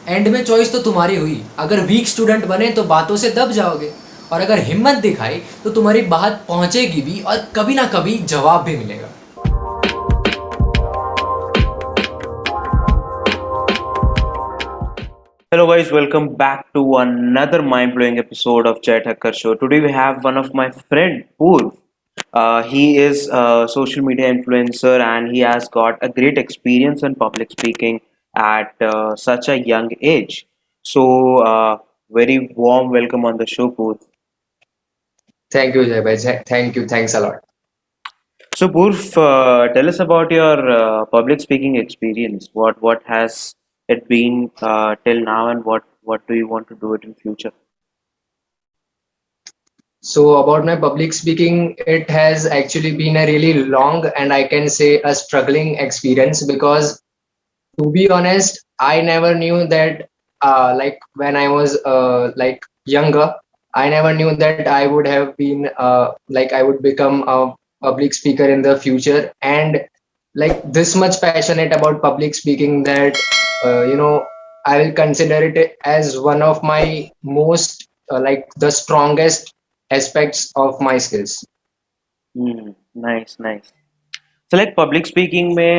And में choice तो तुम्हारी हुई। अगर वीक स्टूडेंट बने तो बातों से दब जाओगे, और अगर हिम्मत दिखाई तो तुम्हारी बात पहुंचेगी भी, और कभी ना कभी जवाब भी मिलेगा। Hello guys, welcome back to another mind-blowing episode of Chat Hacker Show. Today we have one of my friend Purv. He is a social media influencer and he has got a great experience in public speaking at such a young age. Very warm welcome on the show, Purv. Thank you जय भाई, thank you, thanks a lot. So Purv, tell us about your public speaking experience. What has it been till now, and what do you want to do it in future? So about my public speaking, it has actually been a really long and I can say a struggling experience, because to be honest, I never knew that like when I was like younger, I never knew that I would have been like I would become a public speaker in the future, and like this much passionate about public speaking that I will consider it as one of my most like the strongest aspects of my skills. Nice, nice. So like public speaking में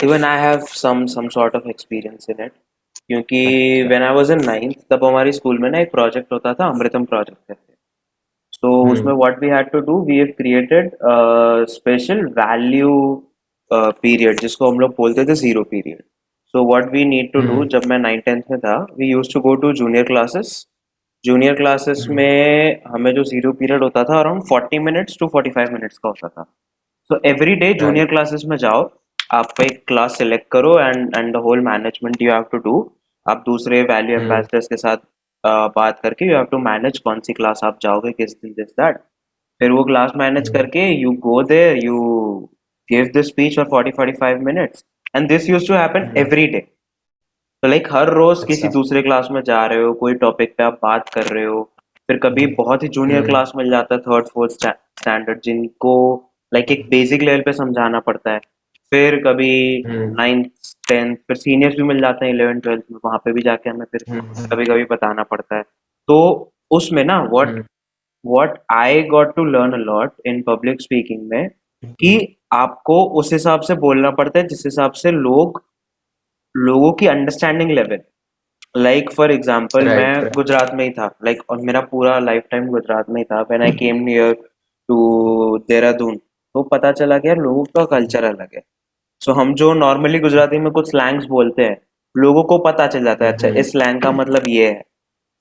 even I have some sort of experience in it क्योंकि अच्छा। when I was in ninth तब हमारी school में ना एक project होता था अमृतम प्रोजेक्ट करके so उसमें हम्म। what we had to do we have created a special value period जिसको हम लोग बोलते थे zero period. So what we need to do हम्म। जब मैं 9th 10th में था we used to go to junior classes हम्म। में हमें जो जीरो पीरियड होता था अराउंड 40 मिनट्स टू 45 मिनट्स का होता था so every day junior right. Classes में जाओ आप एक क्लास सेलेक्ट करो and the whole management you have to do आप दूसरे वैल्यू हम्म। एम्बेसडर्स के साथ बात करके यू हैव टू मैनेज कौन सी क्लास आप जाओगे किस दिन दिस दैट फिर वो क्लास मैनेज हम्म। करके you go there you give the speech for 40 45 minutes and this use to happen hmm. Every day तो लाइक हर रोज किसी अच्छा। दूसरे क्लास में जा रहे हो कोई टॉपिक पे आप बात कर रहे हो फिर कभी हम्म। बहुत ही जूनियर हम्म। क्लास मिल जाता है थर्ड फोर्थ स्टैंडर्ड जिनको लाइक एक बेसिक लेवल पे समझाना पड़ता है फिर कभी हम्म। नाइन्थ टेंथ फिर सीनियर्स भी मिल जाते हैं 11th 12th में वहां पे भी जाके हमें फिर हम्म। कभी कभी बताना पड़ता है तो उसमें ना what hmm. What I got to learn a lot in public speaking में कि आपको उस हिसाब से बोलना पड़ता है जिस हिसाब से लोगों की understanding level like for example मैं राइट। राइट। गुजरात में ही था लाइक और मेरा पूरा लाइफ टाइम गुजरात में ही था when I came near to Dehradun तो पता चला कि यार लोगों का कल्चर अलग है सो हम जो नॉर्मली गुजराती में कुछ स्लैंग्स बोलते हैं लोगों को पता चल जाता है अच्छा हम्म। इस स्लैंग का मतलब ये है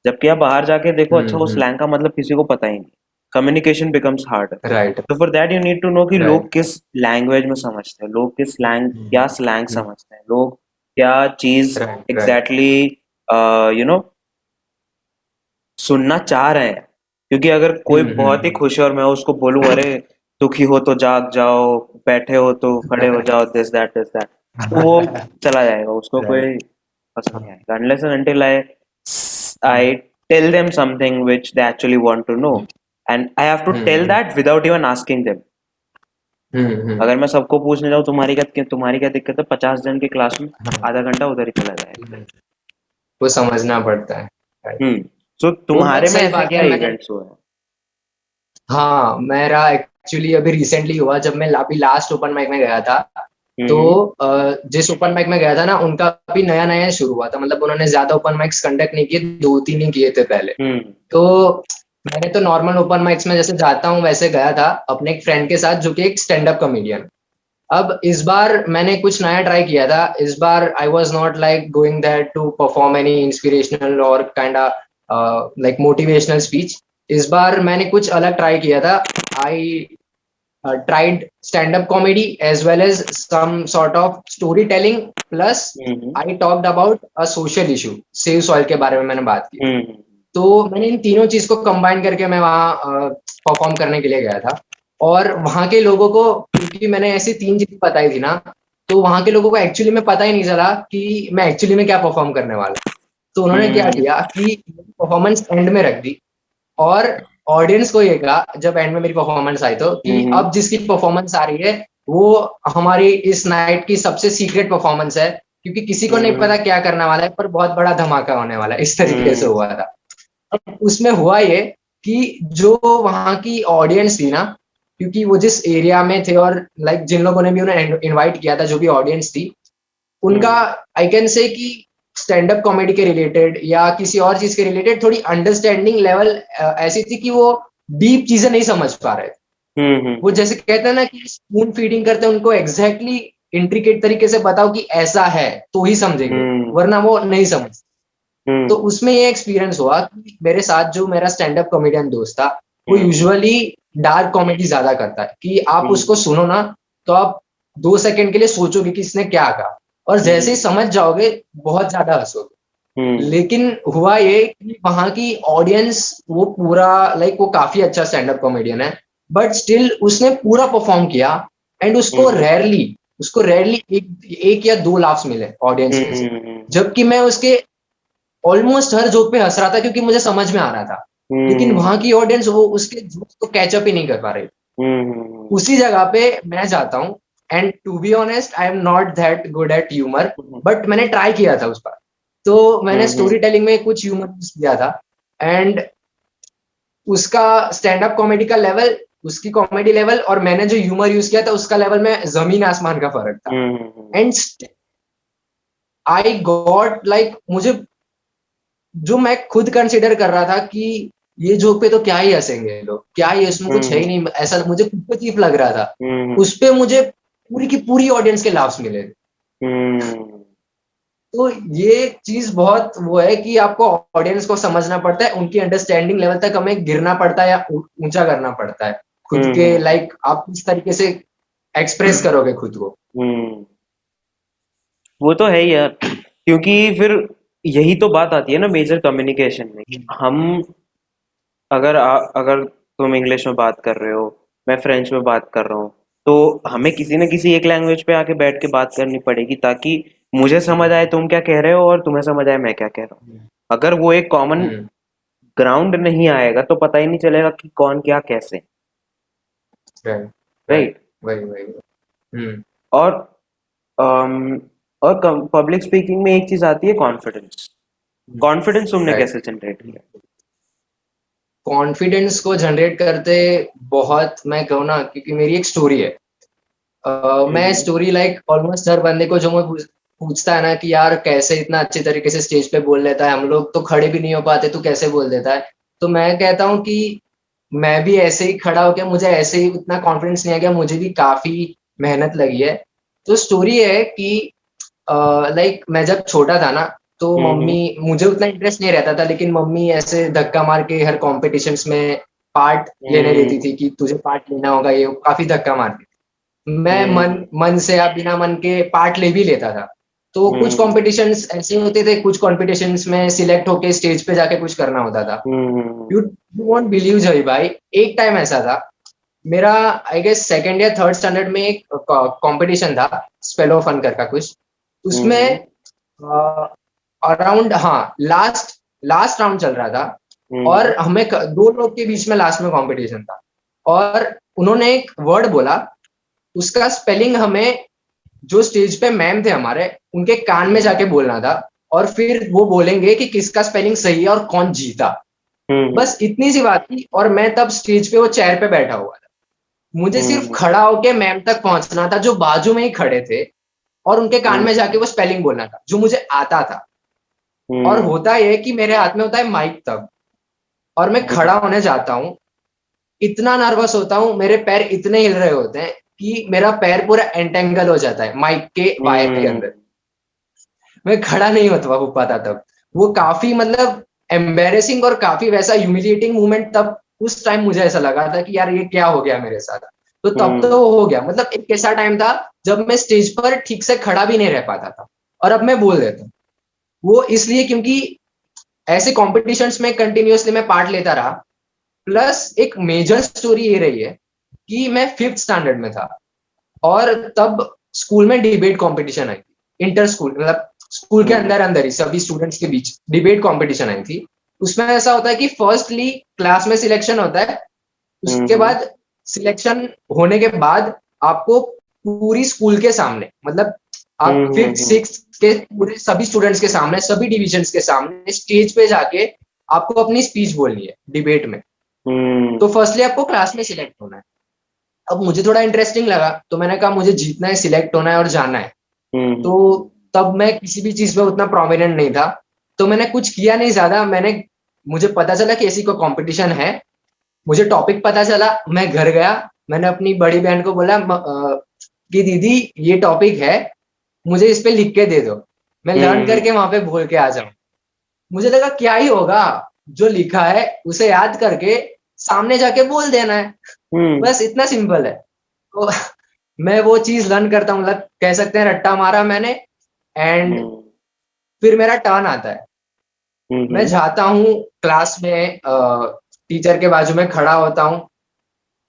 जबकि आप बाहर जाके देखो अच्छा वो हम्म। स्लैंग का मतलब किसी को पता ही नहीं कम्युनिकेशन बिकम्स हार्ड राइट। तो for that you need to know कि लोग राइट। किस लैंग्वेज में समझते हैं लोग किस स्लैंग क्या स्लैंग हम्म। समझते हैं लोग क्या चीज right. Right. Exactly you know सुनना चाह रहे हैं क्योंकि अगर कोई बहुत ही खुश है और मैं उसको बोलूं अरे दुखी हो तो जाग जाओ बैठे हो तो खड़े हो जाओ दिस दैट तो वो चला जाएगा उसको राइट। कोई पसंद नहीं आएगा unless and until I tell them something which they actually want to know and I have to tell hmm. That without even asking them अगर मैं सबको पूछने जाऊँ तुम्हारी क्या दिक्कत है 50 जन की क्लास में आधा घंटा उधर ही चला जाएगा वो समझना पड़ता है। राइट। सो वो बात तुम्हारे में सही ऐसे बात क्या है। मैंने इवेंट्स हुए हैं हाँ, मेरा एक्चुअली अभी रिसेंटली हुआ जब मैं अभी लास्ट ओपन माइक में गया था। तो हम्म जिस ओपन माइक में गया था ना, उनका अभी नया नया शुरू हुआ था, मतलब उन्होंने ज्यादा ओपन माइक्स कंडक्ट नहीं किए, 2-3 ही किए थे पहले। हम्म तो मैंने तो नॉर्मल ओपन माइक्स में जैसे जाता हूँ वैसे गया था अपने एक फ्रेंड के साथ, जो कि एक स्टैंड अप कॉमेडियन। अब इस बार मैंने कुछ नया ट्राई किया था। इस बार I was not like going there to perform any inspirational और काइंड लाइक मोटिवेशनल स्पीच। इस बार मैंने कुछ अलग ट्राई किया था। आई tried stand-up comedy as well as some sort of storytelling. Plus, hmm I talked about a social issue, save soil के बारे में मैंने बात की। हम्म तो मैंने इन तीनों चीज को कंबाइन करके मैं वहाँ परफॉर्म करने के लिए गया था। और वहाँ के लोगों को, क्योंकि मैंने ऐसी तीन चीज बताई थी ना, तो वहाँ के लोगों को एक्चुअली में पता ही नहीं चला कि मैं एक्चुअली में क्या परफॉर्म करने वाला हूँ। तो उन्होंने क्या हम्म किया कि परफॉर्मेंस एंड में रख दी, और ऑडियंस को ये कहा जब एंड में मेरी परफॉर्मेंस आई तो, कि हम्म अब जिसकी परफॉर्मेंस आ रही है वो हमारी इस नाइट की सबसे सीक्रेट परफॉर्मेंस है, क्योंकि किसी को नहीं पता क्या करने वाला है, पर बहुत बड़ा धमाका होने वाला है, इस तरीके से हुआ था। अब उसमें हुआ ये कि जो वहाँ की ऑडियंस थी ना, क्योंकि वो जिस एरिया में थे और लाइक जिन लोगों ने भी उन्हें इनवाइट किया था, जो भी ऑडियंस थी, उनका आई कैन से कि स्टैंड अप कॉमेडी के रिलेटेड या किसी और चीज के रिलेटेड थोड़ी अंडरस्टैंडिंग लेवल ऐसी थी कि वो डीप चीजें नहीं समझ पा रहे थे। वो जैसे कहते हैं ना कि स्पून फीडिंग करते हैं, उनको एग्जैक्टली इंट्रिकेट तरीके से बताओ कि ऐसा है तो ही समझेंगे, वरना वो नहीं समझ। तो उसमें ये एक्सपीरियंस हुआ कि मेरे साथ जो मेरा स्टैंड अप कॉमेडियन दोस्त था, वो यूजुअली डार्क कॉमेडी ज्यादा करता है कि आप उसको सुनो ना, तो आप 2 सेकंड के लिए सोचोगे कि इसने क्या कहा, और जैसे ही समझ जाओगे बहुत ज्यादा हंसोगे। लेकिन हुआ ये कि वहां की ऑडियंस वो पूरा लाइक वो काफी अच्छा स्टैंड अप कॉमेडियन है, बट स्टिल उसने पूरा परफॉर्म किया, एंड उसको रेयरली एक या दो लाफ्स मिले ऑडियंस में से, जबकि मैं उसके ऑलमोस्ट हर जोक पे हंस रहा था क्योंकि मुझे समझ में आ रहा था। लेकिन वहां की ऑडियंस वो उसके जोक को कैचअप ही नहीं कर पा रही। उसी जगह पे मैं जाता हूँ, and to be honest I am not that good at humour, but मैंने ट्राई किया था उस पर। तो मैंने स्टोरी टेलिंग में कुछ ह्यूमर यूज किया था, एंड उसका स्टैंड अप कॉमेडी का लेवल, उसकी कॉमेडी लेवल और मैंने जो ह्यूमर यूज किया था उसका लेवल में जमीन आसमान का फर्क था। एंड आई गॉट लाइक, मुझे जो मैं खुद कंसिडर कर रहा था कि ये जोक पे तो क्या ही हंसेंगे लोग, क्या ही इसमें कुछ है ही नहीं, ऐसा मुझे खुद को चीप लग रहा था। उस पे मुझे पूरी की पूरी ऑडियंस के लाफ्स मिले। तो ये चीज बहुत वो है कि आपको ऑडियंस को समझना पड़ता है, उनकी अंडरस्टैंडिंग लेवल तक हमें गिरना पड़ता है या ऊंचा करना पड़ता है खुद के, लाइक आप किस तरीके से एक्सप्रेस करोगे खुद को। वो तो है ही यार, क्योंकि फिर यही तो बात आती है ना मेजर कम्युनिकेशन में। हम अगर तुम इंग्लिश में बात कर रहे हो, मैं फ्रेंच में बात कर रहा हूँ, तो हमें किसी न किसी एक लैंग्वेज पे आके बैठ के बात करनी पड़ेगी, ताकि मुझे समझ आए तुम क्या कह रहे हो और तुम्हें समझ आए मैं क्या कह रहा हूँ। अगर वो एक कॉमन ग्राउंड नहीं आएगा तो पता ही नहीं चलेगा कि कौन क्या कैसे। राइट। वही वही। और अम, और पब्लिक स्पीकिंग में एक चीज आती है, कॉन्फिडेंस। कॉन्फिडेंस तुमने कैसे जनरेट किया? कॉन्फिडेंस को जनरेट करते बहुत, मैं कहूँ ना, क्योंकि मेरी एक स्टोरी है। मैं स्टोरी लाइक ऑलमोस्ट हर बंदे को जो मैं पूछता है ना कि यार कैसे इतना अच्छे तरीके से स्टेज पे बोल लेता है, हम लोग तो खड़े भी नहीं हो पाते, तू कैसे बोल देता है। तो मैं कहता हूँ कि मैं भी ऐसे ही खड़ा होकर, मुझे ऐसे ही उतना कॉन्फिडेंस नहीं आ गया, मुझे भी काफी मेहनत लगी है। तो स्टोरी है कि लाइक मैं जब छोटा था ना, तो मम्मी, मुझे उतना इंटरेस्ट नहीं रहता था, लेकिन मम्मी ऐसे धक्का मार के हर कॉम्पिटिशन्स में पार्ट लेने देती थी कि तुझे पार्ट लेना होगा, ये काफी धक्का मारती थी। मैं मन मन से या बिना मन के पार्ट ले भी लेता था। तो कुछ कॉम्पिटिशन्स ऐसे होते थे, कुछ कॉम्पिटिशन्स में सिलेक्ट होके स्टेज पे जाके कुछ करना होता था। यू यू वोंट बिलीव जय भाई, एक टाइम ऐसा था, मेरा आई गेस सेकंड या थर्ड स्टैंडर्ड में एक कंपटीशन था, स्पेलो फन कर का कुछ। उसमें अराउंड, हाँ, लास्ट लास्ट राउंड चल रहा था, और हमें दो लोग के बीच में लास्ट में कंपटीशन था, और उन्होंने एक वर्ड बोला, उसका स्पेलिंग हमें, जो स्टेज पे मैम थे हमारे, उनके कान में जाके बोलना था, और फिर वो बोलेंगे कि किसका स्पेलिंग सही है और कौन जीता। बस इतनी सी बात थी, और मैं तब स्टेज पे वो चेयर पे बैठा हुआ था। मुझे सिर्फ खड़ा होके मैम तक पहुंचना था, जो बाजू में ही खड़े थे, और उनके कान में जाके वो स्पेलिंग बोलना था जो मुझे आता था। और होता यह कि मेरे हाथ में होता है माइक तब, और मैं खड़ा होने जाता हूँ, इतना नर्वस होता हूँ, मेरे पैर इतने हिल रहे होते हैं कि मेरा पैर पूरा एंटेंगल हो जाता है माइक के वायर के अंदर। मैं खड़ा नहीं होता हो पाता तब। वो काफी मतलब एम्बेरेसिंग और काफी वैसा ह्यूमिलिएटिंग मोमेंट तब उस टाइम मुझे ऐसा लगा था कि यार ये क्या हो गया मेरे साथ। तो तब तो वो हो गया, मतलब एक ऐसा टाइम था जब मैं स्टेज पर ठीक से खड़ा भी नहीं रह पाता था, और अब मैं बोल देता हूँ। वो इसलिए क्योंकि ऐसे कॉम्पिटिशन्स में कंटिन्यूअसली मैं पार्ट लेता रहा, प्लस एक मेजर स्टोरी ये रही है कि मैं 5th स्टैंडर्ड में था, और तब स्कूल में डिबेट कंपटीशन आई थी, इंटर स्कूल, मतलब स्कूल के अंदर अंदर ही सभी स्टूडेंट्स के बीच डिबेट कंपटीशन आई थी। उसमें ऐसा होता है कि फर्स्टली क्लास में सिलेक्शन होता है, उसके बाद सिलेक्शन होने के बाद आपको पूरी स्कूल के सामने, मतलब आप फिफ्थ सिक्स के पूरे सभी स्टूडेंट्स के सामने, सभी डिविजन्स के सामने स्टेज पे जाके आपको अपनी स्पीच बोलनी है डिबेट में। तो फर्स्टली आपको क्लास में सिलेक्ट होना है। अब मुझे थोड़ा इंटरेस्टिंग लगा, तो मैंने कहा मुझे जीतना है, सिलेक्ट होना है और जाना है। तो तब मैं किसी भी चीज में उतना प्रोमिनेंट नहीं था, तो मैंने कुछ किया नहीं ज्यादा। मुझे पता चला कि ऐसी कोई कंपटीशन है, मुझे टॉपिक पता चला, मैं घर गया, मैंने अपनी बड़ी बहन को बोला कि दीदी ये टॉपिक है, मुझे इस पे लिख के दे दो, मैं लर्न करके वहां पे बोल के आ जाऊं। मुझे लगा क्या ही होगा, जो लिखा है उसे याद करके सामने जाके बोल देना है, बस इतना सिंपल है। तो मैं वो चीज लर्न करता हूँ, मतलब कह सकते हैं रट्टा मारा मैंने। एंड फिर मेरा टर्न आता है, मैं जाता हूँ क्लास में, टीचर के बाजू में खड़ा होता हूँ,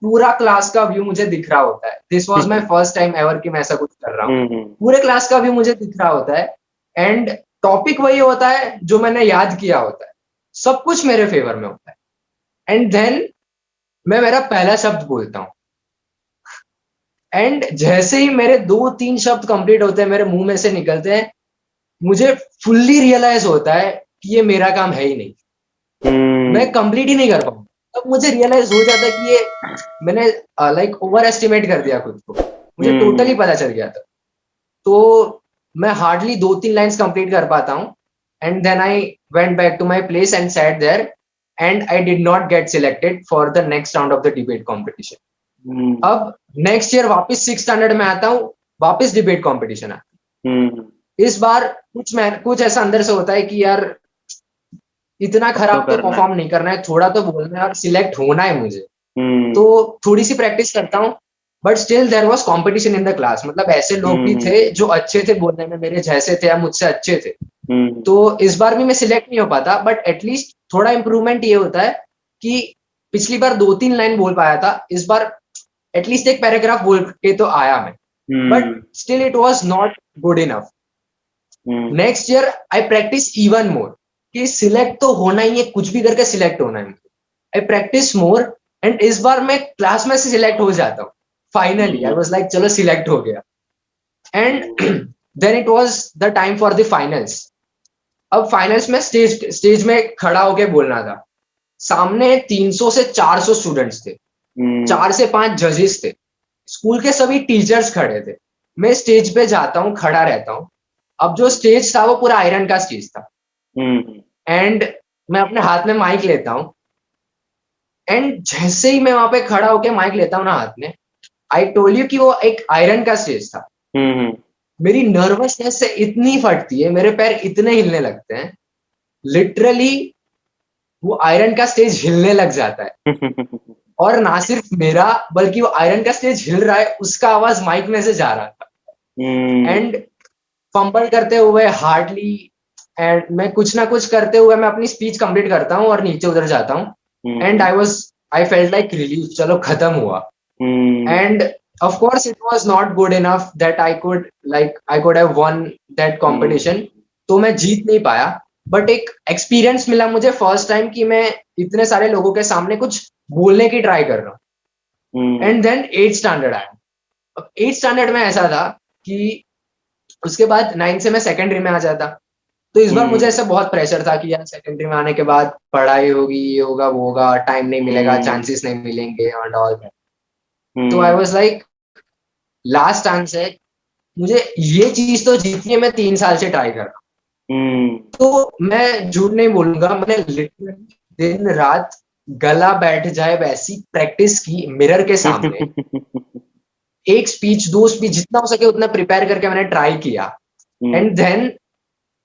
पूरा क्लास का व्यू मुझे दिख रहा होता है। This was my first time ever कि मैं ऐसा कुछ कर रहा हूँ। पूरे क्लास का व्यू मुझे दिख रहा होता है, एंड टॉपिक वही होता है जो मैंने याद किया होता है, सब कुछ मेरे फेवर में होता है। एंड देन मैं मेरा पहला शब्द बोलता हूँ, एंड जैसे ही मेरे 2-3 शब्द कंप्लीट होते हैं, मेरे मुंह में से निकलते हैं, मुझे फुल्ली रियलाइज होता है कि ये मेरा काम है ही नहीं, मैं कंप्लीट ही नहीं कर पाऊंगा। तब मुझे रियलाइज हो जाता है कि ये मैंने लाइक ओवर एस्टिमेट कर दिया खुद को, मुझे टोटली पता चल गया था। तो मैं हार्डली 2-3 लाइन्स कंप्लीट कर पाता हूँ, and then I went back to my place and sat there, and I did not get selected for the next round of the debate competition. अब नेक्स्ट ईयर वापस 6th स्टैंडर्ड में आता हूँ, वापस debate competition आता है। इस बार कुछ ऐसा अंदर से होता है कि यार इतना खराब तो परफॉर्म नहीं करना है, थोड़ा तो बोलना है और सिलेक्ट होना है मुझे। तो थोड़ी सी प्रैक्टिस करता हूँ, but still there was competition in the class. मतलब ऐसे लोग भी थे जो अच्छे थे बोलने में, मेरे जैसे थे या मुझसे अच्छे थे। तो इस बार भी मैं सिलेक्ट नहीं हो पाता, बट एटलीस्ट थोड़ा इम्प्रूवमेंट ये होता है कि पिछली बार 2-3 लाइन बोल पाया था, इस बार एटलीस्ट एक पैराग्राफ बोल के तो आया मैं, but still it was not good enough. Next year I practice even more कि सिलेक्ट तो होना ही है, कुछ भी करके सिलेक्ट होना है। आई प्रैक्टिस मोर, एंड इस बार मैं क्लास में से सिलेक्ट हो जाता हूँ। फाइनली आई वाज लाइक चलो सिलेक्ट हो गया। And then it was the time for the finals. अब फाइनल्स में स्टेज में खड़ा होके बोलना था। सामने 300 से 400 स्टूडेंट्स थे, 4 से 5 जजेस थे, स्कूल के सभी टीचर्स खड़े थे। मैं स्टेज पे जाता हूँ, खड़ा रहता हूँ। अब जो स्टेज था वो पूरा आयरन का स्टेज था, एंड मैं अपने हाथ में माइक लेता हूँ, एंड जैसे ही मैं वहां पे खड़ा होके माइक लेता हूँ ना हाथ में, आई टोल्ड यू कि वो एक आयरन का स्टेज था। मेरी नर्वसनेस से इतनी फटती है, मेरे पैर इतने हिलने लगते हैं, लिटरली वो आयरन का स्टेज हिलने लग जाता है। और ना सिर्फ मेरा, बल्कि वो आयरन का स्टेज हिल रहा है, उसका आवाज माइक में से जा रहा था। एंड फंबल करते हुए हार्डली, एंड मैं कुछ ना कुछ करते हुए मैं अपनी स्पीच कंप्लीट करता हूँ और नीचे उतर जाता हूँ। And I felt like relief, चलो खत्म हुआ। End of course it was not good enough that I could have one that competition. तो मैं जीत नहीं पाया, बट एक एक्सपीरियंस मिला मुझे फर्स्ट टाइम कि मैं इतने सारे लोगों के सामने कुछ बोलने की ट्राई कर रहा हूँ। एंड देन 8th स्टैंडर्ड आया। अब 8th स्टैंडर्ड में ऐसा था कि उसके बाद 9th से मैं सेकेंडरी में आ जाता। तो इस बार मुझे ऐसा बहुत प्रेशर था कि यार सेकेंडरी में आने के बाद पढ़ाई होगी, ये होगा, वो होगा, टाइम नहीं मिलेगा, चांसेस नहीं मिलेंगे एंड ऑल दैट। तो I was like last chance है, मुझे ये चीज तो जीतनी है, मैं 3 साल से ट्राई कर रहा हूँ। तो मैं झूठ नहीं बोलूंगा, मैंने लिटरली दिन रात गला बैठ जाए वैसी प्रैक्टिस की मिरर के सामने। एक स्पीच, 2 स्पीच, जितना हो सके उतना प्रिपेयर करके मैंने ट्राई किया। एंड देन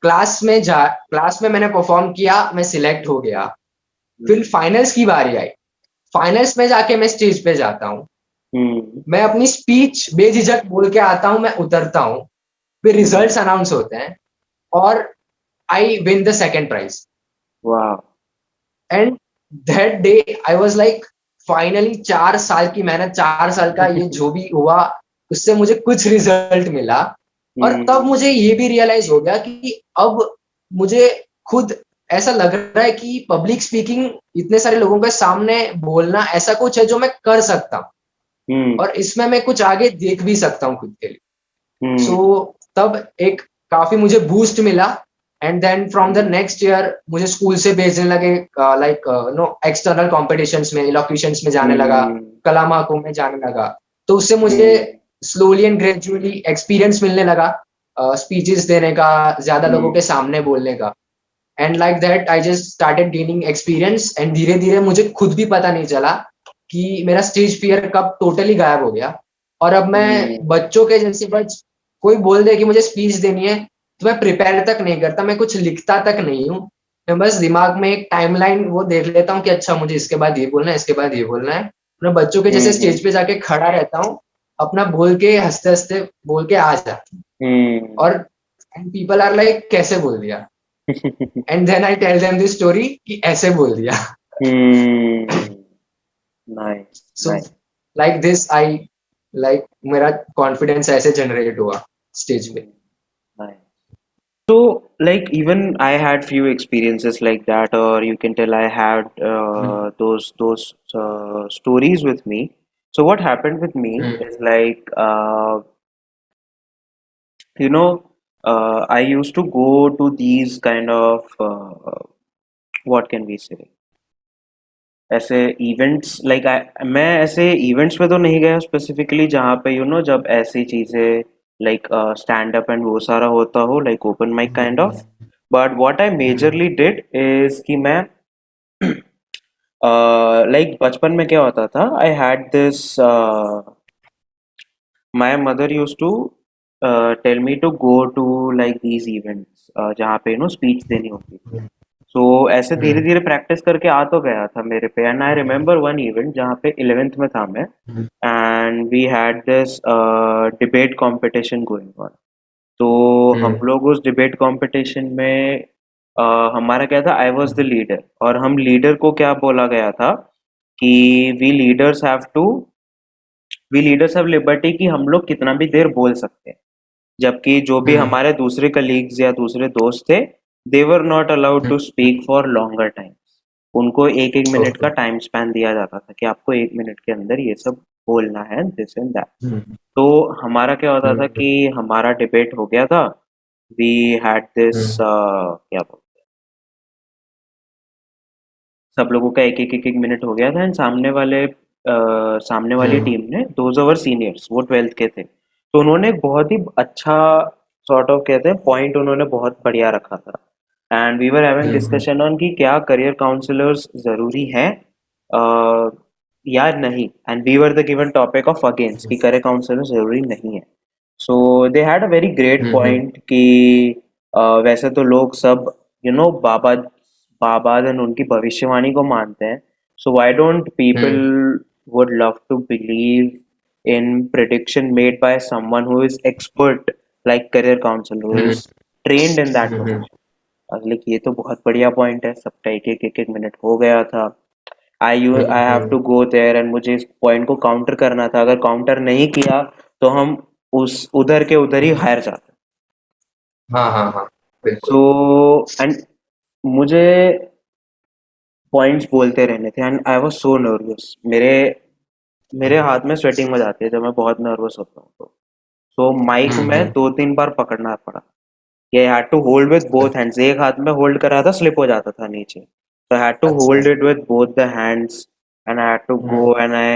क्लास में मैंने परफॉर्म किया, मैं सिलेक्ट हो गया। फिर फाइनल्स की बारी आई। फाइनल्स में जाके मैं स्टेज पे जाता हूँ, मैं अपनी स्पीच बेझिझक बोल के आता हूँ, मैं उतरता हूँ, फिर रिजल्ट्स अनाउंस होते हैं और I win the second prize. And that day I was like finally 4 साल की मेहनत, 4 साल का ये जो भी हुआ, उससे मुझे कुछ रिजल्ट मिला। और तब मुझे ये भी रियलाइज हो गया कि अब मुझे खुद ऐसा लग रहा है कि पब्लिक स्पीकिंग, इतने सारे लोगों के सामने बोलना ऐसा कुछ है जो मैं कर सकता हूँ, और इसमें मैं कुछ आगे देख भी सकता हूँ खुद के लिए। सो तब एक काफी मुझे बूस्ट मिला। And then from the next year मुझे स्कूल से भेजने लगे लाइक नो एक्सटर्नल कॉम्पिटिशन्स में, इलोक्यूशंस में जाने लगा, हम्म कला महाकुंभ में जाने लगा। तो उससे मुझे हम्म स्लोली एंड ग्रेजुअली एक्सपीरियंस मिलने लगा, स्पीचेस देने का, ज्यादा लोगों हम्म के सामने बोलने का। And like that I just started gaining experience, and धीरे धीरे मुझे खुद भी पता नहीं चला कि मेरा स्टेज फियर कब टोटली गायब हो गया। और अब मैं हम्म बच्चों के जैसे, बस कोई बोल दे कि मुझे स्पीच देनी है तो मैं प्रिपेयर तक नहीं करता, मैं कुछ लिखता तक नहीं हूँ। मैं बस दिमाग में एक टाइमलाइन वो देख लेता हूँ कि अच्छा मुझे इसके बाद ये बोलना है, इसके बाद ये बोलना है। मैं बच्चों के जैसे हम्म स्टेज पे जाके खड़ा रहता हूँ, अपना बोल के हंसते हंसते बोल के आ जाता हूँ। हम्म और एंड पीपल आर लाइक कैसे बोल दिया, and then I tell them this story कि ऐसे बोल दिया। Hmm nice so nice like this I, like मेरा कॉन्फिडेंस ऐसे जनरेट हुआ स्टेज पे। Nice So, like, even I had few experiences like that, or you can tell I had those stories with me. So, what happened with me is like, you know, I used to go to these kind of what can we say? ऐसे events like मैं ऐसे events पे तो नहीं गया specifically जहाँ पे जब ऐसी चीजें लाइक स्टैंड अप एंड वो सारा होता हो like open mic kind of but what I majorly did is कि मैं लाइक बचपन में क्या होता था I had this my mother used to tell me to go to like these events जहाँ पे स्पीच देनी होती थी सो ऐसे धीरे धीरे प्रैक्टिस करके आ तो गया था मेरे पे and I remember one event जहाँ पे 11th में था मैं and we had this debate competition going on तो हम लोग उस डिबेट कंपटीशन में हमारा क्या था आई वाज द लीडर और हम लीडर को क्या बोला गया था कि we leaders have to we leaders have liberty कि हम लोग कितना भी देर बोल सकते हैं जबकि जो भी हमारे दूसरे कलीग्स या दूसरे दोस्त थे they were not allowed to speak for longer time उनको एक एक मिनट का ओके। टाइम स्पैन दिया जाता था कि आपको एक मिनट के अंदर ये सब बोलना है दिस एंड दैट तो हमारा क्या होता था कि हमारा डिबेट हो गया था वी हैड दिस क्या बोलते हैं सब लोगों का एक एक मिनट हो गया था एंड सामने वाली टीम ने दोज आवर सीनियर्स वो 12th के थे तो उन्होंने एक बहुत ही अच्छा सॉर्ट ऑफ कहते हैं पॉइंट उन्होंने बहुत बढ़िया रखा था and we were having discussion on कि क्या करियर काउंसलर्स जरूरी हैं या नहीं and we were the given topic of against कि करियर काउंसलर जरूरी नहीं है so they had a very great point कि वैसे तो लोग सब बाबा बाबा and उनकी भविष्यवाणी को मानते हैं so why don't people would love to believe in prediction made by someone who is expert like career counselor who is trained in that profession like ये तो बहुत बढ़िया पॉइंट है सबका एक एक मिनट हो गया था I have to go there and मुझे इस पॉइंट को काउंटर करना था अगर काउंटर नहीं किया तो हम उस उधर के उधर ही हार जाते हाँ हाँ हाँ, सो बिल्कुल। एंड मुझे पॉइंट्स बोलते रहने थे and I was so nervous मेरे मेरे हाथ में स्वेटिंग हो जाती है जब मैं बहुत नर्वस होता हूँ तो सो माइक में 2-3 बार पकड़ना पड़ा I had to hold with both hands एक हाथ में होल्ड कर रहा था स्लिप हो जाता था नीचे so I had to अच्छा। hold it with both the hands and I had to go and I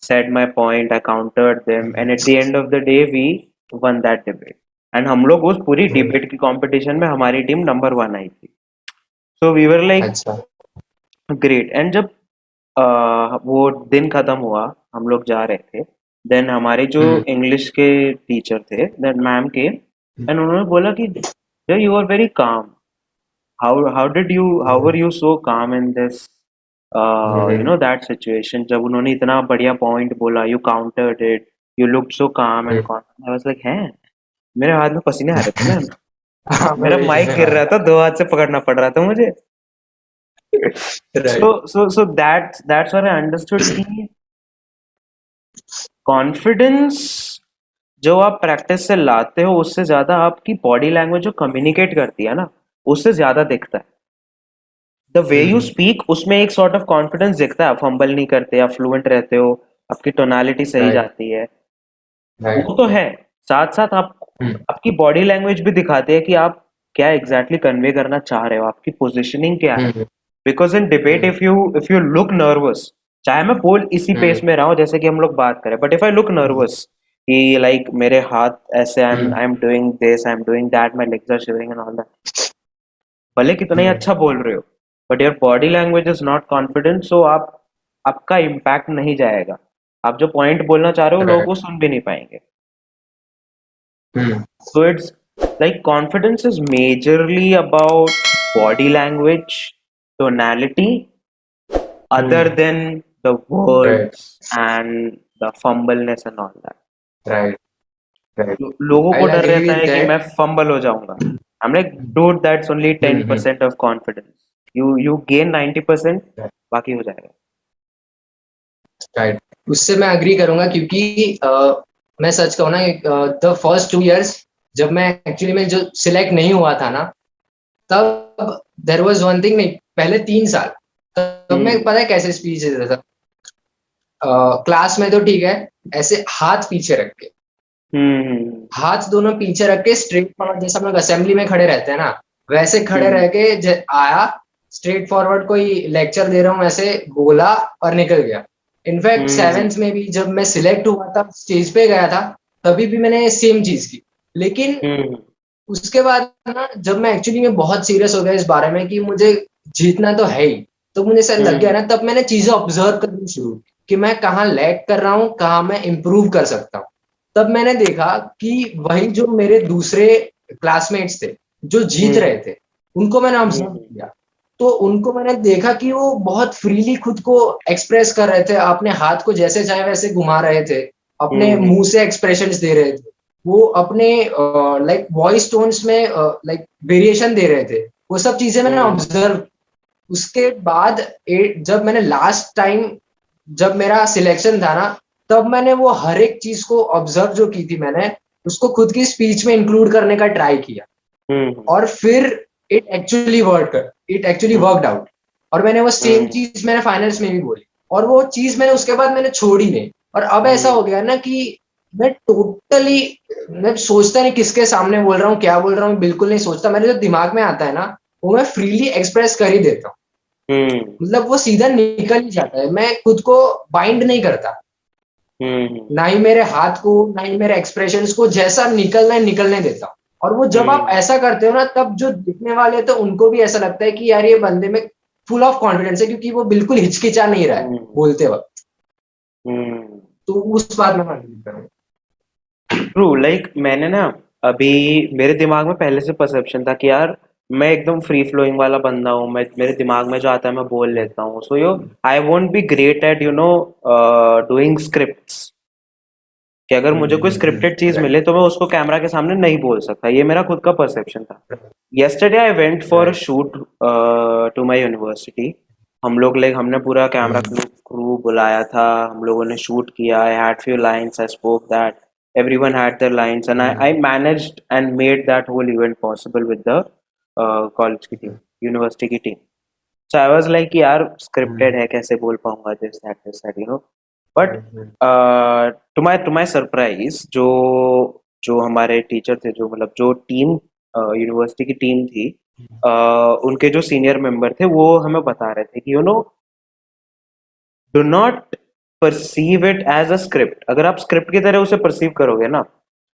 said my point I countered them and at the end of the day we won that debate and हम लोग उस पूरी debate की competition में हमारी team number 1 आई थी so we were like अच्छा। Great and जब वो दिन खत्म हुआ हम लोग जा रहे थे देन हमारे जो इंग्लिश के टीचर थे देन मैम के एंड उन्होंने बोला कि you are very calm how were you so calm in this that situation जब उन्होंने इतना बढ़िया पॉइंट बोला you countered it you look so calm and confident I was like हैं मेरे हाथ में पसीने आ रहे थे ना हाँ, मेरा वही माइक है, गिर हाँ। रहा था दो हाथ से पकड़ना पड़ रहा था मुझे right. so that's what I understood कि कॉन्फिडेंस जो आप प्रैक्टिस से लाते हो उससे ज्यादा आपकी बॉडी लैंग्वेज जो कम्युनिकेट करती है ना उससे ज्यादा दिखता है द वे यू स्पीक उसमें एक सॉर्ट ऑफ कॉन्फिडेंस दिखता है आप फंबल नहीं करते आप फ्लुएंट रहते हो आपकी टोनालिटी सही राइट। जाती है राइट। वो तो है साथ साथ आप आपकी बॉडी लैंग्वेज भी दिखाती है कि आप क्या एग्जैक्टली कन्वे करना चाह रहे हो, आपकी पोजिशनिंग क्या है. Because in debate if you look nervous, चाहे मैं बोल इसी पेस में रहा हूँ जैसे कि हम लोग बात करें, but if I look nervous कि लाइक मेरे हाथ ऐसे, I am doing this, I am doing that, my legs are shivering and all that, भले कितना ही अच्छा बोल रहे हो, but your body language is not confident, so आप आपका इम्पैक्ट नहीं जाएगा. आप जो पॉइंट बोलना चाह रहे हो लोग वो सुन भी नहीं पाएंगे. So it's like confidence is majorly about body language, tonality, other than the Right, words and the fumbleness and all that. right, right. लोगों को I'll डर agree रहता with है कि that. मैं fumble हो जाऊंगा. I'm like, dude, that's only hmm, 10% of confidence. You gain 90%, बाकी हो जाएगा. राइट. उससे मैं अग्री करूंगा क्योंकि मैं सच कहूँ ना, द फर्स्ट 2 इयर्स जब मैं एक्चुअली में जो सिलेक्ट नहीं हुआ था ना, तब देर वॉज वन थिंग. नहीं, पहले 3 साल तब मैं हम्म पता है कैसे स्पीच देता था. क्लास में तो ठीक है, ऐसे हाथ पीछे रख के, हम्म हाथ दोनों पीछे रख के स्ट्रेट फॉरवर्ड, जैसे हम लोग असेंबली में खड़े रहते हैं ना, वैसे खड़े हम्म रह के आया, स्ट्रेट फॉरवर्ड कोई लेक्चर दे रहा हूँ ऐसे बोला और निकल गया. इनफैक्ट हम्म सेवेंथ में भी जब मैं सिलेक्ट हुआ था, स्टेज पे गया था, तभी भी मैंने सेम चीज की. लेकिन हम्म उसके बाद ना, जब मैं एक्चुअली में बहुत सीरियस हो गया इस बारे में कि मुझे जीतना तो है ही, तो मुझे सर लग गया हम्म ना, तब मैंने चीजें ऑब्जर्व करनी शुरू की कि मैं कहाँ लैग कर रहा हूँ, कहाँ मैं इम्प्रूव कर सकता हूँ. तब मैंने देखा कि वही जो मेरे दूसरे क्लासमेट्स थे जो जीत हम्म रहे थे, उनको मैंने ऑब्जर्व हम्म किया. तो उनको मैंने देखा कि वो बहुत फ्रीली खुद को एक्सप्रेस कर रहे थे, अपने हाथ को जैसे चाहे वैसे घुमा रहे थे, अपने हम्म मुंह से एक्सप्रेशंस दे रहे थे, वो अपने लाइक वॉइस टोन्स में लाइक वेरिएशन दे रहे थे. वो सब चीजें मैंने हम्म ऑब्जर्व. उसके बाद जब मैंने लास्ट टाइम जब मेरा सिलेक्शन था ना, तब मैंने वो हर एक चीज को ऑब्जर्व जो की थी मैंने, उसको खुद की स्पीच में इंक्लूड करने का ट्राई किया. हम्म और फिर इट एक्चुअली वर्कड आउट. और मैंने वो सेम हम्म चीज मैंने फाइनल्स में भी बोली, और वो चीज मैंने उसके बाद मैंने छोड़ी नहीं. और अब ऐसा हम्म हो गया ना कि मैं टोटली, मैं सोचता नहीं किसके सामने बोल रहा हूँ, क्या बोल रहा हूँ, बिल्कुल नहीं सोचता. मेरे जो दिमाग में आता है ना, वो मैं फ्रीली एक्सप्रेस कर ही देता हूँ. हम्म मतलब वो सीधा निकल ही जाता है, मैं खुद को बाइंड नहीं करता, हम्म ना ही मेरे हाथ को, ना ही मेरे एक्सप्रेशंस को. जैसा निकलना है निकलने देता हूँ. और वो जब आप हम्म ऐसा करते हो ना, तब जो दिखने वाले तो उनको भी ऐसा लगता है कि यार ये बंदे में फुल ऑफ कॉन्फिडेंस है, क्योंकि वो बिल्कुल हिचकिचा नहीं रहा है हम्म बोलते वक्त. हम्म तो उस बात में मैं agree करूंगा. ट्रू. लाइक मैंने ना, अभी मेरे दिमाग में पहले से परसेप्शन था कि यार मैं एकदम फ्री फ्लोइंग वाला बंदा हूँ, मैं मेरे दिमाग में जो आता है मैं बोल लेता हूँ. So yo I won't be great at doing scripts, कि अगर मुझे कोई स्क्रिप्टेड चीज राइट, मिले तो मैं उसको कैमरा के सामने नहीं बोल सकता. ये मेरा खुद का परसेप्शन था. yesterday I went for a right. shoot to my university. हम लोग लाइक हमने पूरा कैमरा क्रू बुलाया था, हम लोगों ने शूट किया. I had few lines, I spoke that, everyone had their lines, and I managed and made that whole event possible with the college की टीम, यूनिवर्सिटी की team. So I was like यार scripted है, कैसे बोल पाऊंगा this that you know. But to my surprise, जो जो हमारे टीचर थे, जो मतलब जो टीम यूनिवर्सिटी की टीम थी, उनके जो सीनियर मेंबर थे वो हमें बता रहे थे कि do not perceive it as a script. अगर आप स्क्रिप्ट की तरह उसे परसीव करोगे ना,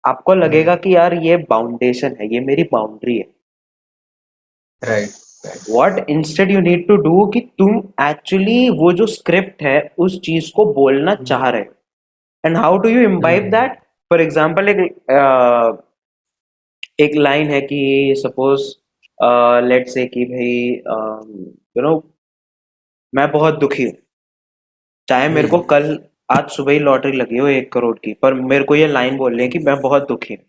आपको लगेगा कि यार ये बाउंडेशन है, ये मेरी बाउंड्री है. Right, what instead you need to do कि तुम एक्चुअली वो जो स्क्रिप्ट है उस चीज को बोलना चाह रहे हो. And how do you imbibe that? For example एक लाइन है कि सपोज लेट्स से कि भाई मैं बहुत दुखी हूँ, चाहे मेरे को कल आज सुबह ही लॉटरी लगी हो 1 करोड़ की, पर मेरे को ये लाइन बोलनी है कि मैं बहुत दुखी हूँ.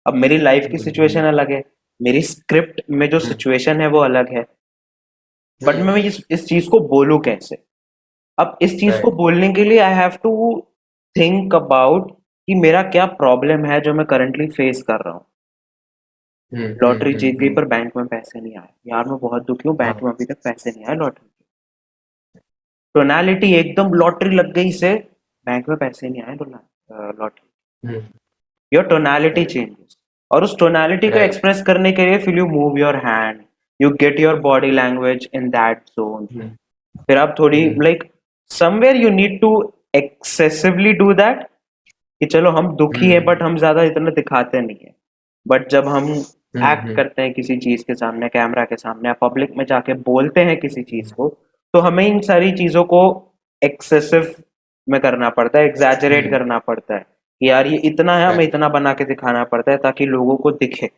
अब मेरी लाइफ की सिचुएशन अलग है, मेरी स्क्रिप्ट में जो सिचुएशन है वो अलग है, बट मैं इस चीज को बोलूं कैसे? अब इस चीज को राइट. बोलने के लिए I have to think about कि मेरा क्या प्रॉब्लम है जो मैं करंटली फेस कर रहा हूँ. लॉटरी जीत गई पर बैंक में पैसे नहीं आए, यार मैं बहुत दुखी हूँ, बैंक में अभी तक पैसे नहीं आए लॉटरी. टोनालिटी एकदम लॉटरी लग गई से बैंक में पैसे नहीं आए लॉटरी. Your tonality changes. और उस टोनालिटी को right. एक्सप्रेस करने के लिए फिर you move your hand, you get your body language in that zone. Hmm. फिर आप थोड़ी Hmm. Like somewhere you need to excessively do that, कि चलो हम दुखी है बट Hmm. हम ज्यादा इतना दिखाते नहीं है। बट जब हम Hmm. Act Hmm. करते हैं किसी चीज के सामने, कैमरा के सामने, या पब्लिक में जाके बोलते हैं किसी चीज को, तो हमें इन सारी चीजों को एक्सेसिव में करना पड़ता है, एग्जैजरेट Hmm. करना पड़ता है कि यार ये इतना है, हमें Right. इतना बना के दिखाना पड़ता है ताकि लोगों को दिखे,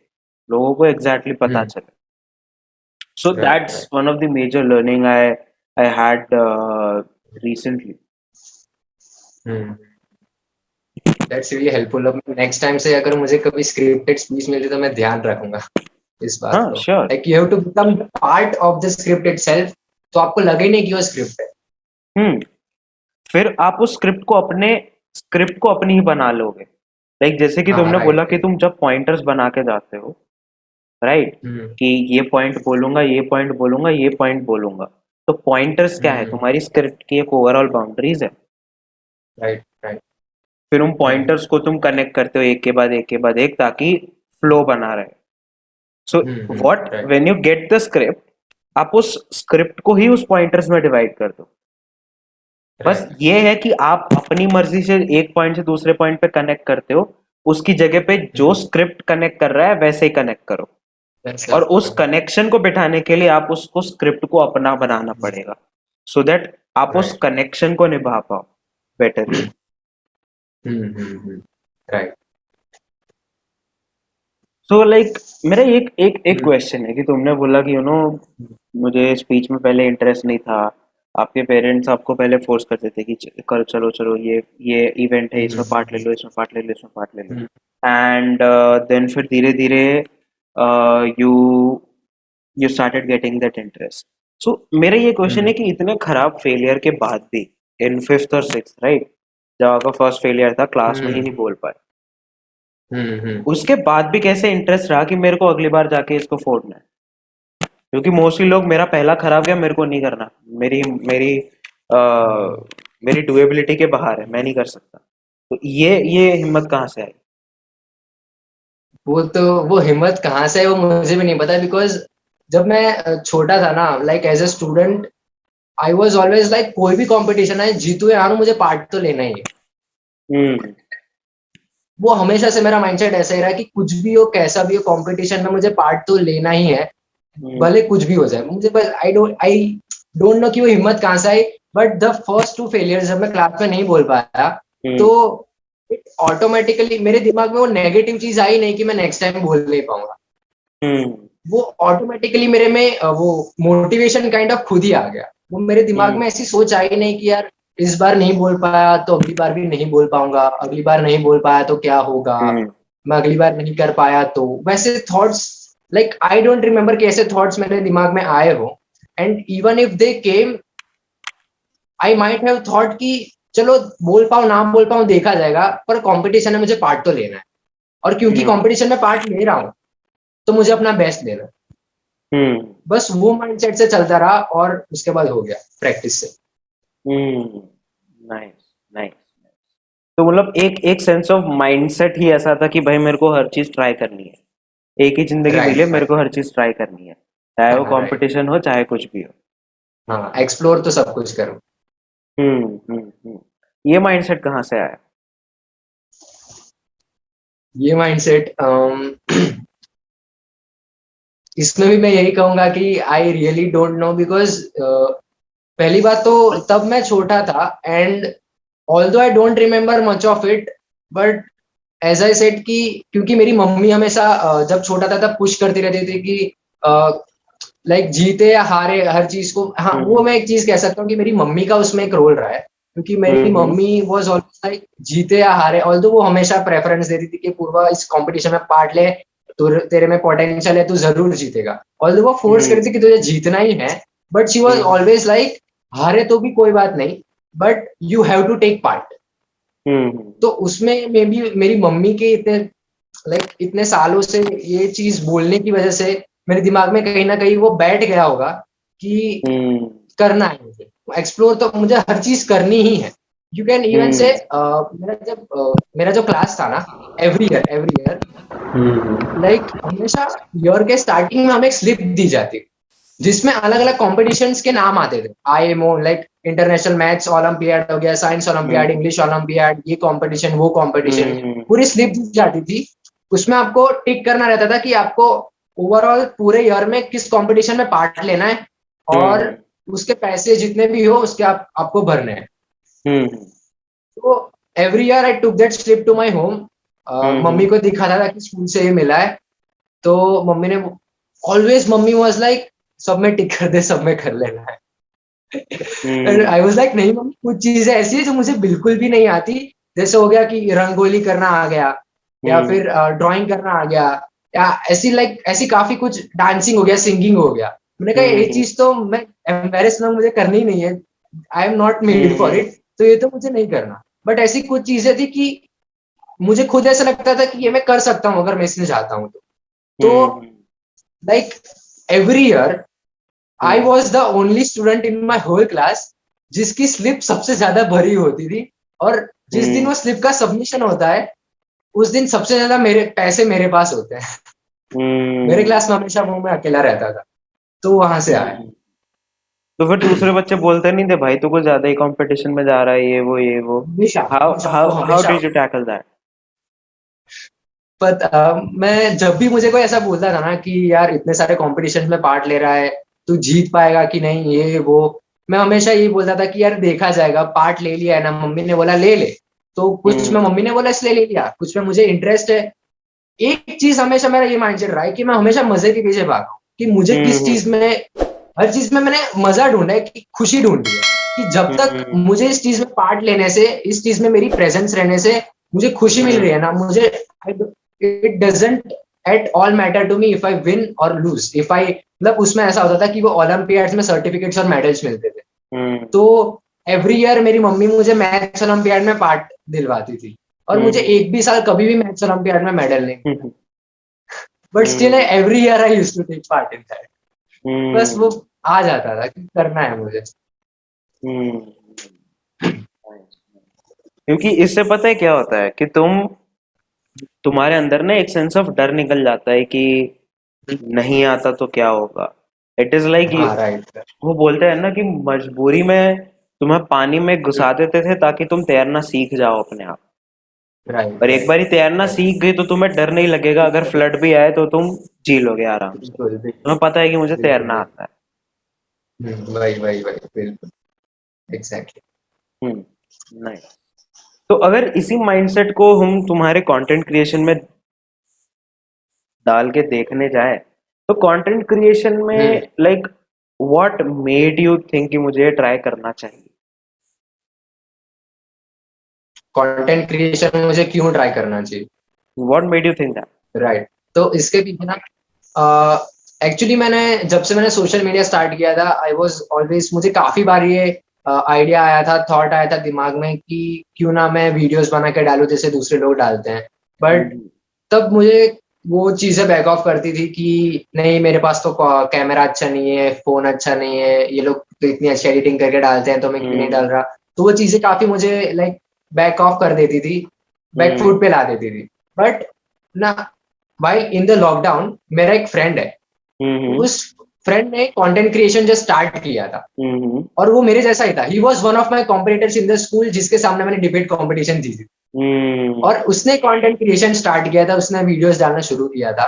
लोगों को एग्जैक्टली पता Hmm. चले। So Right. that's Right. one of the major learning I had recently. Hmm. That's really helpful. अब next time से अगर मुझे कभी scripted speech मिले तो मैं ध्यान रखूंगा इस बात हाँ, को। sure. Like you have to become part of the script itself. तो आपको लगे नहीं कि वो script है। हम्म। फिर आप उस स्क्रिप्ट को अपनी ही बना लोगे। लाइक जैसे कि हाँ, तुमने right. बोला कि तुम जब पॉइंटर्स बना के जाते हो, राइट, Hmm. कि ये पॉइंट बोलूंगा, ये पॉइंट बोलूंगा, ये पॉइंट बोलूंगा, तो पॉइंटर्स क्या है? Hmm. तुम्हारी स्क्रिप्ट की एक ओवरऑल बाउंड्रीज है। Right. Right. फिर उन Hmm. पॉइंटर्स को तुम कनेक्ट करते हो एक के बाद एक के बाद एक, ताकि फ्लो बना रहे। सो Hmm. Hmm. What Right. When you get the script, आप उस स्क्रिप्ट को ही उस पॉइंटर्स में डिवाइड कर दो। बस Right. ये है कि आप अपनी मर्जी से एक पॉइंट से दूसरे पॉइंट पे कनेक्ट करते हो, उसकी जगह पे जो Hmm. स्क्रिप्ट कनेक्ट कर रहा है वैसे ही कनेक्ट करो। That's और it. उस कनेक्शन को बिठाने के लिए आप उसको स्क्रिप्ट को अपना बनाना पड़ेगा, सो दैट आप उस Right. कनेक्शन को निभा पाओ betterly. Hmm. Hmm. Hmm. Right. So like मेरा एक एक एक Hmm. क्वेश्चन है कि तुमने बोला कि मुझे स्पीच में पहले इंटरेस्ट नहीं था, आपके पेरेंट्स आपको पहले फोर्स करते थे कि करो, चलो चलो, ये इवेंट है, इसमें पार्ट ले Hmm. लो, इसमें पार्ट ले लो, इसमें पार्ट ले लो, Hmm. एंड देन फिर धीरे धीरे you you started getting that interest. So मेरा ये क्वेश्चन है Hmm. कि इतने खराब फेलियर के बाद भी, इन फिफ्थ और सिक्स, राइट, जब आपका फर्स्ट फेलियर था, क्लास में ही नहीं Hmm. बोल पाए, Hmm. Hmm. उसके बाद भी कैसे इंटरेस्ट रहा कि मेरे को अगली बार जाके इसको फोड़ना है? क्योंकि मोस्टली लोग, मेरा पहला खराब गया, मेरे को नहीं करना, मेरी मेरी आ, मेरी डुएबिलिटी के बाहर है, मैं नहीं कर सकता। तो ये हिम्मत कहाँ से आई? वो हिम्मत कहाँ से है वो मुझे भी नहीं पता, बिकॉज जब मैं छोटा था ना, like as a student, I was always like कोई भी कंपटीशन है, जीतू या हारू, मुझे पार्ट तो लेना ही है। हम्म। वो हमेशा से मेरा माइंडसेट ऐसा ही रहा कि कुछ भी हो, कैसा भी हो, कंपटीशन में मुझे पार्ट तो लेना ही है, हम्म। भले कुछ भी हो जाए मुझे। बस आई डोंट नो कि वो हिम्मत कहाँ से आई। But the first two failure जब मैं क्लास में नहीं बोल पाया, तो हम्म। ऑटोमेटिकली मेरे दिमाग में वो नेगेटिव चीज आई नहीं कि मैं नेक्स्ट टाइम बोल नहीं पाऊंगा। हम्म। वो ऑटोमेटिकली मेरे में वो मोटिवेशन काइंड ऑफ खुद ही आ गया। वो मेरे दिमाग हम्म। में ऐसी सोच आई नहीं कि यार इस बार नहीं बोल पाया तो अगली बार भी नहीं बोल पाऊंगा, अगली बार नहीं बोल पाया तो क्या होगा, हम्म। मैं अगली बार नहीं कर पाया तो। वैसे thoughts, like I don't remember कि ऐसे थॉट्स मेरे दिमाग में आए हो। And even if they came, I might have thought कि चलो बोल पाऊं ना बोल पाऊं देखा जाएगा, पर कंपटीशन में मुझे पार्ट तो लेना है। और क्योंकि हम्म। कंपटीशन में पार्ट ले रहा हूँ तो मुझे अपना बेस्ट देना है। हम्म। बस वो माइंडसेट से चलता रहा और उसके बाद हो गया प्रैक्टिस से। हम्म। Nice, nice. तो मतलब एक एक सेंस ऑफ माइंडसेट ही ऐसा था कि भाई मेरे को हर चीज ट्राई करनी है, एक ही जिंदगी मिले, राइट, मेरे राइट। को हर चीज ट्राई करनी है, चाहे वो हाँ, राइट। कंपटीशन हो, चाहे कुछ भी हो। हाँ, एक्सप्लोर तो सब कुछ करो। हम्म। ये माइंडसेट कहाँ से आया? ये माइंडसेट इसमें भी मैं यही कहूंगा कि I really don't know, because पहली बात तो तब मैं छोटा था, and although I don't remember much of it, but as I said कि क्योंकि मेरी मम्मी हमेशा जब छोटा था तब पुश करती रहती थी कि लाइक जीते या हारे हर चीज को, हाँ वो हम्म। मैं एक चीज कह सकता हूँ कि मेरी मम्मी का उसमें एक रोल रहा है। क्योंकि मेरी हम्म। मम्मी वॉज ऑलवेज लाइक जीते या हारे, ऑल्दो वो हमेशा प्रेफरेंस देती थी कि पूर्वा इस कंपटीशन में पार्ट ले, तो तेरे में पोटेंशियल है, तू जरूर जीतेगा। ऑल्दो वो फोर्स हम्म। करती थी कि तुझे जीतना ही है, but she was hmm. Always like हारे तो भी कोई बात नहीं, but you have to take part. Hmm. तो उसमें मे बी मेरी मम्मी के इतने लाइक इतने सालों से ये चीज बोलने की वजह से मेरे दिमाग में कहीं ना कहीं वो बैठ गया होगा कि हम्म। करना है मुझे एक्सप्लोर, तो मुझे हर चीज करनी ही है। यू कैन इवन से मेरा जो क्लास था ना, एवरी ईयर लाइक हमेशा ईयर के स्टार्टिंग में हमें एक स्लिप दी जाती जिसमें अलग अलग कॉम्पिटिशन्स के नाम आते थे। IMO like international maths olympiad हो गया, साइंस ओलंपियाड, इंग्लिश ओलंपियाड, ये कंपटीशन वो कंपटीशन, पूरी स्लिप दी जाती थी। उसमें आपको टिक करना रहता था कि आपको ओवरऑल पूरे ईयर में किस कंपटीशन में पार्ट लेना है और उसके पैसे जितने भी हो उसके आपको भरने हैं। तो every year I took that slip to my home. मम्मी को दिखाता था कि स्कूल से ये मिला है। तो मम्मी ने ऑलवेज, मम्मी वाज लाइक सब में टिक कर दे, सब में कर लेना है। आई वाज लाइक नहीं मम्मी, कुछ चीजें ऐसी है जो मुझे बिल्कुल भी नहीं आती। जैसे हो गया कि रंगोली करना आ गया, या फिर ड्राइंग करना आ गया, या ऐसी काफी कुछ, डांसिंग हो गया, सिंगिंग हो गया। मैंने कहा ये चीज तो मैं एम्बेरस ना, मुझे करनी ही नहीं है, आई am not made for it, तो ये तो मुझे नहीं करना। बट ऐसी कुछ चीजें थी कि मुझे खुद ऐसा लगता था कि ये मैं कर सकता हूँ अगर मैं इसमें चाहता हूँ तो like every year I was the only student in my whole class जिसकी स्लिप सबसे ज्यादा भरी होती थी। और जिस दिन वो स्लिप का सबमिशन होता है उस दिन सबसे ज्यादा मेरे पैसे मेरे पास होते हैं। मेरे क्लास में हमेशा वो मैं अकेला रहता था, तो वहां से आया। तो फिर दूसरे बच्चे बोलते नहीं थे भाई तू कुछ ज्यादा ही कंपटीशन में जा रहा है, ये वो? हमेशा हाउ हमेशा हाउ वो हाउ हमेशा। Did you tackle that? पर मैं जब भी मुझे कोई ऐसा बोलता था ना कि यार इतने सारे कॉम्पिटिशन में पार्ट ले रहा है, तू जीत पाएगा कि नहीं, ये वो, मैं हमेशा यही बोलता था कि यार देखा जाएगा, पार्ट ले लिया है ना, मम्मी ने बोला ले ले, तो कुछ में मम्मी ने बोला इसलिए ले लिया, कुछ में मुझे इंटरेस्ट है। एक चीज हमेशा मेरा ये माइंडसेट रहा है कि मैं हमेशा मजे के पीछे भागा हूँ, कि मुझे किस चीज में, हर चीज में मैंने मजा ढूंढा है, कि खुशी ढूंढी है, कि जब तक मुझे इस चीज में पार्ट लेने से, इस चीज में मेरी प्रेजेंस रहने से मुझे खुशी मिल रही है ना, मुझे it doesn't at all matter to me if I win और लूज, इफ आई, मतलब उसमें ऐसा होता था कि वो ओलंपियाड्स में सर्टिफिकेट्स और मेडल्स मिलते थे। तो एवरी ईयर मेरी मम्मी मुझे मैथ्स ओलंपियाड में पार्ट दिलवाती थी, और मुझे एक भी साल कभी भी मैथ्स ओलंपियाड में मेडल नहीं मिला, but still every year I used to take part in that. बस वो आ जाता था कि करना है मुझे। क्योंकि इससे पता है क्या होता है कि तुम्हारे अंदर ना एक सेंस ऑफ डर निकल जाता है कि नहीं आता तो क्या होगा। इट इज लाइक, हाँ राइट वो बोलते हैं ना कि मजबूरी में तुम्हें पानी में घुसा देते थे ताकि तुम तैरना सीख जाओ अपने आप। राइट और एक राइट। बार तैरना सीख गई तो तुम्हें डर नहीं लगेगा, अगर फ्लड भी आए तो तुम जी लोगे आराम से। बिल्कुल बिल्कुल तुम्हें पता है कि मुझे बिल्कुल तैरना बिल्कुल। आता है। वही वही वही बिल्कुल, एग्जैक्टली। नहीं, तो अगर इसी माइंडसेट को हम तुम्हारे कंटेंट क्रिएशन में डाल के देखने जाए, तो कंटेंट क्रिएशन में like what made you think कि मुझे ट्राई करना चाहिए? कंटेंट क्रिएशन मुझे क्यों ट्राई करना चाहिए? What made you think that? Right, तो इसके पीछे ना, एक्चुअली मैंने जब से मैंने सोशल मीडिया स्टार्ट किया था, आई वॉज ऑलवेज, मुझे काफी बार ये आइडिया आया था, थॉट आया था दिमाग में कि क्यों ना मैं वीडियोस बना के डालूं जैसे दूसरे लोग डालते हैं। बट तब मुझे वो चीजें बैक ऑफ करती थी कि नहीं, मेरे पास तो कैमरा अच्छा नहीं है, फोन अच्छा नहीं है, ये लोग तो इतनी अच्छी एडिटिंग करके डालते हैं, तो मैं क्यों नहीं डाल रहा। तो वो चीजें काफी मुझे लाइक बैक ऑफ कर देती थी, बैक फुट पे ला देती थी। बट ना, भाई इन द लॉकडाउन मेरा एक फ्रेंड है, उस फ्रेंड ने कंटेंट क्रिएशन जो स्टार्ट किया था, और वो मेरे जैसा ही था, he was one of my competitors in the school, जिसके सामने मैंने डिबेट कॉम्पिटिशन दी थी। और उसने कंटेंट क्रिएशन स्टार्ट किया था, उसने वीडियोस डालना शुरू किया था,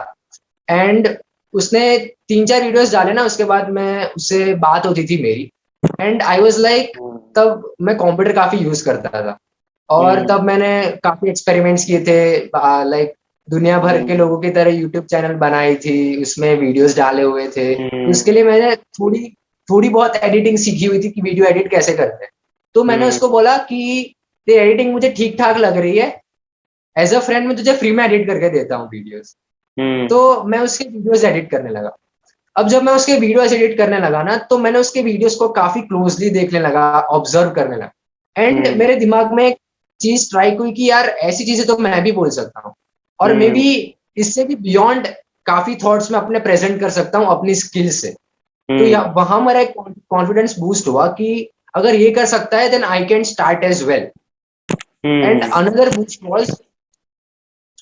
एंड उसने 3-4 वीडियोस डाले ना, उसके बाद मैं उससे बात होती थी मेरी, एंड आई वाज लाइक, तब मैं कंप्यूटर काफी यूज करता था, और तब मैंने काफी एक्सपेरिमेंट्स किए थे, लाइक दुनिया भर के लोगों की तरह यूट्यूब चैनल बनाई थी, उसमें वीडियोस डाले हुए थे। तो उसके लिए मैंने थोड़ी थोड़ी बहुत एडिटिंग सीखी हुई थी कि वीडियो एडिट कैसे करते हैं। तो मैंने उसको बोला कि ये एडिटिंग मुझे ठीक ठाक लग रही है, एज अ फ्रेंड मैं तुझे फ्री में एडिट करके देता हूँ वीडियोस। तो मैं उसके वीडियोस एडिट करने लगा। अब जब मैं उसके वीडियोस एडिट करने लगा ना, तो मैंने उसके वीडियोस को काफी क्लोजली देखने लगा, ऑब्जर्व करने लगा, एंड मेरे दिमाग में एक चीज स्ट्राइक हुई कि यार ऐसी चीजें तो मैं भी बोल सकता हूँ, और मे बी इससे भी बियॉन्ड काफी थॉट्स में अपने प्रेजेंट कर सकता हूँ अपनी स्किल से। तो वहां मेरा एक कॉन्फिडेंस बूस्ट हुआ कि अगर ये कर सकता है then I can start as well. And Hmm. another boost was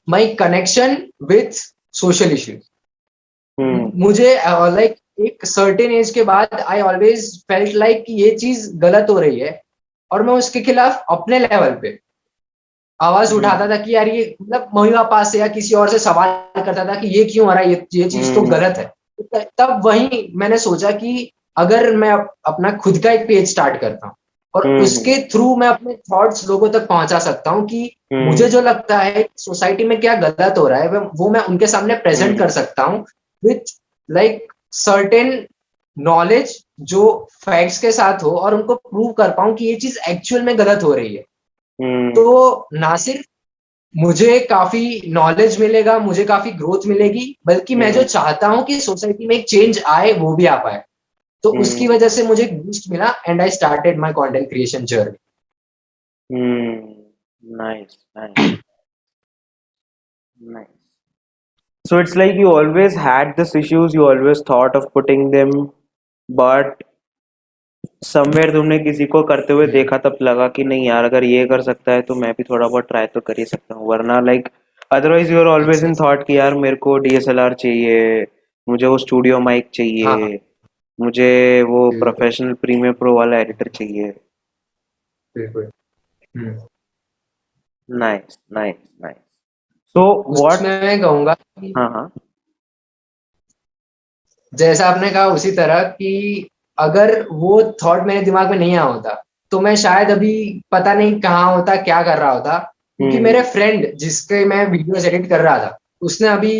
my connection with social issues. Hmm. मुझे लाइक एक सर्टेन एज के बाद आई ऑलवेज फेल्ट लाइक कि ये चीज गलत हो रही है, और मैं उसके खिलाफ अपने लेवल पे आवाज उठाता Hmm. था कि यार ये मतलब मम्मी पापा से या किसी और से सवाल करता था कि ये क्यों हो रहा है, ये चीज तो Hmm. गलत है। तब वही मैंने सोचा कि अगर मैं अपना खुद का एक पेज स्टार्ट करता हूँ और Hmm. उसके थ्रू मैं अपने थॉट्स लोगों तक पहुंचा सकता हूँ कि मुझे Hmm. जो लगता है सोसाइटी में क्या गलत हो रहा है वो मैं उनके सामने प्रेजेंट कर Hmm. सकता हूँ विथ लाइक सर्टेन नॉलेज जो फैक्ट्स के साथ हो, और उनको प्रूव कर पाऊं कि ये चीज एक्चुअल में गलत हो रही है। तो Hmm. ना सिर्फ मुझे काफी नॉलेज मिलेगा, मुझे काफी ग्रोथ मिलेगी, बल्कि मैं जो Hmm. चाहता हूँ कि सोसाइटी में एक चेंज आए वो भी आ पाए। तो उसकी Hmm. वजह से मुझे एक बूस्ट मिला and I started my content creation journey. Hmm. Nice, nice, nice. So it's like you always had these issues, you always thought of putting them, but somewhere तुमने किसी को करते हुए देखा तब लगा कि नहीं यार, अगर ये कर सकता है तो मैं भी थोड़ा बहुत ट्राई तो कर ही सकता हूँ, वरना like otherwise you are always in thought कि यार मेरे को डीएसएलआर चाहिए, मुझे वो स्टूडियो माइक हाँ, चाहिए, मुझे वो बिल्कुल, प्रोफेशनल प्रीमियर प्रो वाला एडिटर चाहिए. बिल्कुल। Nice, nice, nice. सो उसमें व्हाट. मैं कहूंगा कि हाँ, हाँ. जैसा आपने कहा उसी तरह कि अगर वो थॉट मेरे दिमाग में नहीं आया होता तो मैं शायद अभी पता नहीं कहाँ होता, क्या कर रहा होता, क्योंकि मेरे हम्म. फ्रेंड जिसके मैं वीडियोस एडिट कर रहा था उसने अभी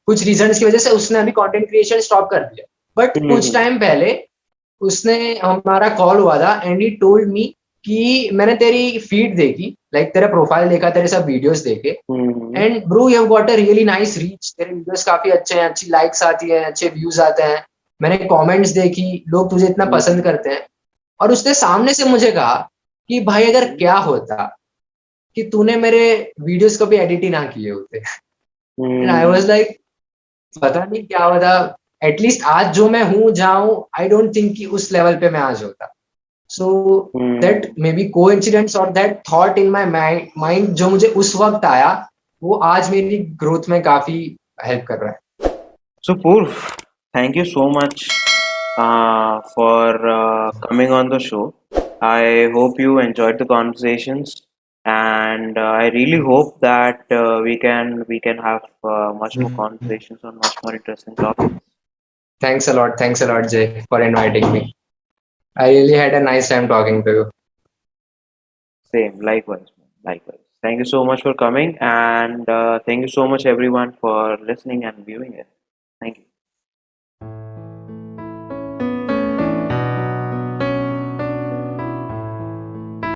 कुछ रीजंस की वजह से उसने अभी कंटेंट क्रिएशन स्टॉप कर दिया। बट कुछ हम्म. टाइम पहले उसने हमारा कॉल हुआ था एंड ही टोल्ड मी कि मैंने तेरी फीड देखी, लाइक तेरा प्रोफाइल देखा, तेरे सब वीडियोस देखे, hmm. And bro you have got a really nice reach, तेरे वीडियोस काफी अच्छे हैं, अच्छी लाइक्स आती हैं, अच्छे व्यूज आते हैं, मैंने कमेंट्स देखी, लोग तुझे इतना पसंद हम्म. करते हैं। और उसने सामने से मुझे कहा कि भाई अगर क्या होता कि तूने मेरे वीडियोस कभी एडिट ही ना किए होते। And I hmm. Was like पता नहीं क्या होता, एटलीस्ट आज जो मैं हूँ जहाँ हूँ आई डोंट थिंक कि उस लेवल पे मैं आज होता। So that hmm. Maybe coincidence और that thought in my mind जो मुझे उस वक्त आया वो आज मेरी ग्रोथ में काफी हेल्प कर रहा है। So Purv, thank you so much for coming on the show. I hope you enjoyed the conversations, and I really hope that we can have much more conversations on much more interesting topics. Thanks a lot, Jay, for inviting me. I really had a nice time talking to you. Same, likewise, man, likewise. Thank you so much for coming, and thank you so much everyone for listening and viewing it. Thank you.